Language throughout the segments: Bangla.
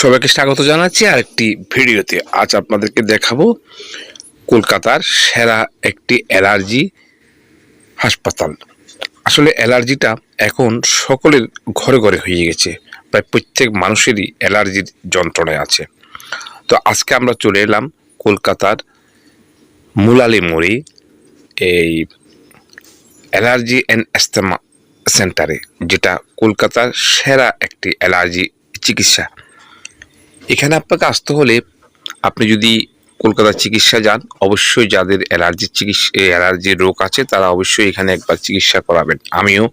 সবাইকে স্বাগত জানাচ্ছি আরেকটি ভিডিওতে। আজ আপনাদেরকে দেখাবো কলকাতার সেরা একটি অ্যালার্জি হাসপাতাল। আসলে অ্যালার্জিটা এখন সকলের ঘরে ঘরে হয়ে গেছে, প্রায় প্রত্যেক মানুষেরই অ্যালার্জির যন্ত্রণায় আছে। তো আজকে আমরা চলে এলাম কলকাতার মুলালি মোড়ে এই অ্যালার্জি অ্যান্ড অ্যাস্থমা সেন্টারে, যেটা কলকাতার সেরা একটি অ্যালার্জি চিকিৎসা। এখানে আপনাকে আসতে হলে আপনি যদি কলকাতার চিকিৎসা যান, অবশ্যই যাদের অ্যালার্জির রোগ আছে তারা অবশ্যই এখানে একবার চিকিৎসা করাবেন। আমিও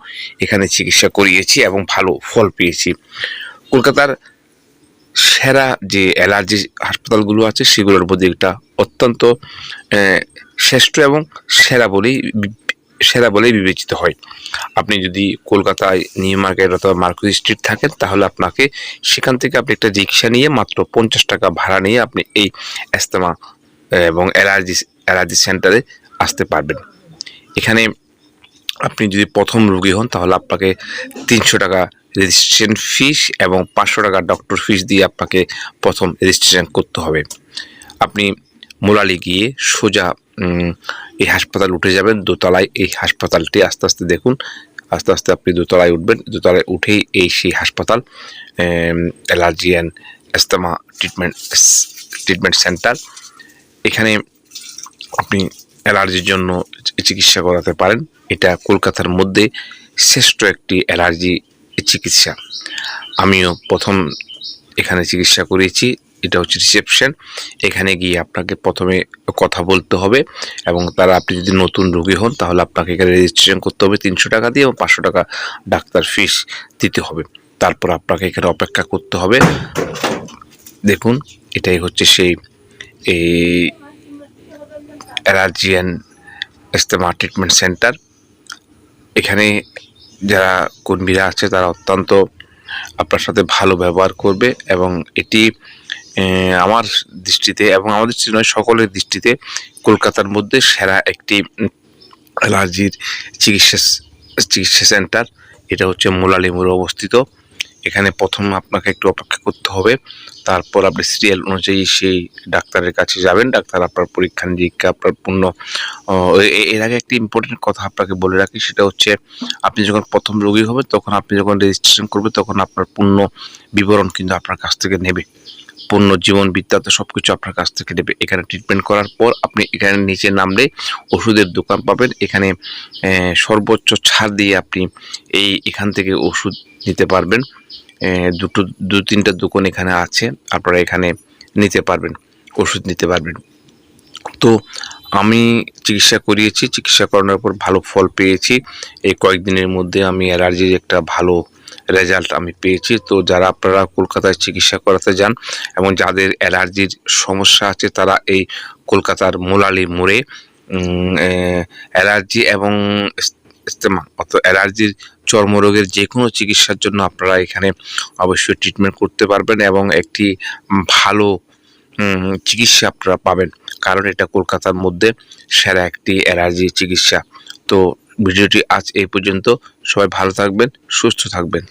এখানে চিকিৎসা করিয়েছি এবং ভালো ফল পেয়েছি। কলকাতার সেরা যে অ্যালার্জি হাসপাতালগুলো আছে সেগুলোর মধ্যে একটা অত্যন্ত শ্রেষ্ঠ এবং সেরা বলেই বিবেচিত হয়। আপনি যদি কলকাতায় নিউ মার্কেট অথবা মার্কুরি স্ট্রিট থাকেন, তাহলে আপনাকে সেখান থেকে আপনি একটা রিক্সা নিয়ে মাত্র 50 টাকা ভাড়া নিয়ে আপনি এই অ্যাস্থমা এবং অ্যালার্জি সেন্টারে আসতে পারবেন। এখানে আপনি যদি প্রথম রোগী হন তাহলে আপনাকে 300 টাকা রেজিস্ট্রেশন ফিস এবং 500 টাকা ডক্টর ফিস দিয়ে আপনাকে প্রথম রেজিস্ট্রেশন করতে হবে। আপনি মোলালি গিয়ে সোজা এই হাসপাতাল উঠে যাবেন দোতলায়। এই হাসপাতালটি আস্তে আস্তে দেখুন, আস্তে আস্তে আপনি দোতলায় উঠবেন। দোতলায় উঠেই সেই হাসপাতাল allergy and asthma treatment centre. এখানে আপনি অ্যালার্জির জন্য চিকিৎসা করাতে পারেন। এটা কলকাতার মধ্যে শ্রেষ্ঠ একটি অ্যালার্জি চিকিৎসা। আমিও প্রথম এখানে চিকিৎসা করেছি। এটা হচ্ছে রিসেপশন। এখানে গিয়ে আপনাকে প্রথমে কথা বলতে হবে এবং আপনি যদি নতুন রোগী হন তাহলে আপনাকে এখানে রেজিস্ট্রেশন করতে হবে 300 টাকা দিয়ে এবং 500 টাকা ডাক্তার ফিস দিতে হবে। তারপর আপনাকে এখানে অপেক্ষা করতে হবে। দেখুন, এটাই হচ্ছে সেই allergy and asthma treatment centre. এখানে যারা কর্মীরা আছে তারা অত্যন্ত আপনার সাথে ভালো ব্যবহার করবে এবং এটি আমার দৃষ্টিতে এবং আমাদের দৃষ্টি নয়, সকলের দৃষ্টিতে কলকাতার মধ্যে সেরা একটি অ্যালার্জির চিকিৎসা সেন্টার। এটা হচ্ছে মুলালি মোড়ে অবস্থিত। এখানে প্রথম আপনাকে একটু অপেক্ষা করতে হবে। তারপর আপনি সিরিয়াল অনুযায়ী সেই ডাক্তারের কাছে যাবেন। ডাক্তার আপনার পরীক্ষা নিরীক্ষা আপনার এর আগে একটি ইম্পর্টেন্ট কথা আপনাকে বলে রাখি, সেটা হচ্ছে আপনি যখন প্রথম রোগী হবেন তখন আপনি যখন রেজিস্ট্রেশন করবেন তখন আপনার পূর্ণ বিবরণ কিন্তু আপনার কাছ থেকে নেবে। পূর্ণ জীবন বৃত্তান্ত সব কিছু আপনার কাছ থেকে নেবে। এখানে ট্রিটমেন্ট করার পর আপনি এখানে নিচে নামলে ওষুধের দোকান পাবেন। এখানে সর্বোচ্চ ছাড় দিয়ে আপনি এখান থেকে ওষুধ নিতে পারবেন। দু তিনটা দোকান এখানে আছে, আপনারা এখানে নিতে পারবেন, ওষুধ নিতে পারবেন। তো আমি চিকিৎসা করিয়েছি, চিকিৎসা করানোর পর ভালো ফল পেয়েছি। এই কয়েকদিনের মধ্যে আমি অ্যালার্জির একটা ভালো রেজাল্ট আমি পেয়েছি। তো যারা আপনারা কলকাতায় চিকিৎসা করাতে যান এবং যাদের অ্যালার্জির সমস্যা আছে তারা এই কলকাতার মুলালি মোড়ে অ্যালার্জি এবং অ্যালার্জির চর্মরোগের যে কোনো চিকিৎসার জন্য আপনারা এখানে অবশ্যই ট্রিটমেন্ট করতে পারবেন এবং একটি ভালো চিকিৎসা আপনারা পাবেন, কারণ এটা কলকাতার মধ্যে সেরা একটি অ্যালার্জি চিকিৎসা। তো ভিডিওটি আজ এই পর্যন্ত। সবাই ভালো থাকবেন, সুস্থ থাকবেন।